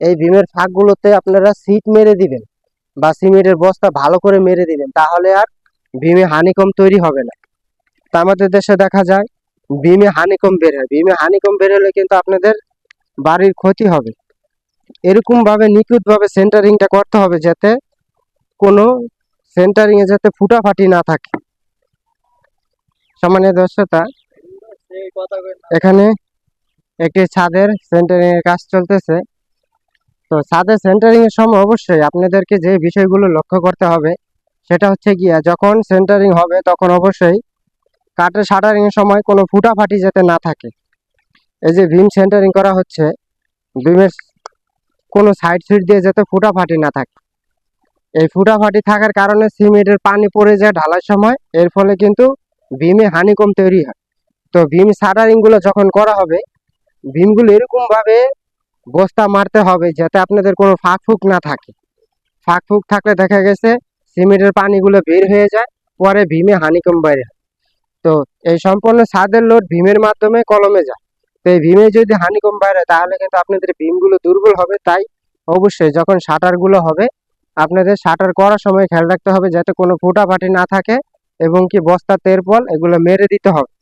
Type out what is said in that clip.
এই ভীমের ফাঁকগুলোতে আপনারা সিট মেরে দিবেন বা সিমেন্টের বস্তা ভালো করে মেরে দিবেন, তাহলে আর ভীমে হানিকম তৈরি হবে না। তা আমাদের দেশে দেখা যায় ভীমে হানিকম বের হয়, ভীমে হানিকম বের হলে কিন্তু আপনাদের বাড়ির ক্ষতি হবে। এরকম ভাবে নিখুঁত ভাবে সেন্টারিংটা করতে হবে যাতে কোনো সেন্টারিং এ যাতে ফুটাফাটি না থাকে। সম্মানীয় দর্শকরা, এখানে একটি ছাদের সেন্টারিং এর কাজ চলতেছে। তো ছাদের সেন্টারিং এর সময় অবশ্যই আপনাদেরকে যে বিষয়গুলো লক্ষ্য করতে হবে সেটা হচ্ছে গিয়া, যখন সেন্টারিং হবে তখন অবশ্যই কাঠের শাটারিং এর সময় কোনো ফুটাফাটি যাতে না থাকে। এই যে ভীম সেন্টারিং করা হচ্ছে, ভীমের কোনো সাইড সুইড দিয়ে যাতে ফুটাফাটি না থাকে। এই ফুটাফাটি থাকার কারণে সিমেন্টের পানি পড়ে যায় ঢালার সময়, এর ফলে কিন্তু ভীমে হানিকম তৈরি হয়। তো ভীম শাটারিং গুলো যখন করা হবে, ভীমগুলো এরকম ভাবে বস্তা মারতে হবে যাতে আপনাদের কোনো ফাঁক ফুক না থাকে। ফাঁক ফুক থাকলে দেখা গেছে সিমেন্টের পানিগুলো বের হয়ে যায়, পরে ভীমে হানিকম বাইরে হয়। তো এই সম্পূর্ণ ছাদের লোড ভীমের মাধ্যমে কলমে যায়। তো এই ভীমে যদি হানিকম বাইরে, তাহলে কিন্তু আপনাদের ভীমগুলো দুর্বল হবে। তাই অবশ্যই যখন শাটার গুলো হবে, আপনাদের শাটার করার সময় খেয়াল রাখতে হবে যাতে কোনো ফুটাফাটি না থাকে, এবং কি বস্তা তেরপল এগুলো মেরে দিতে হবে।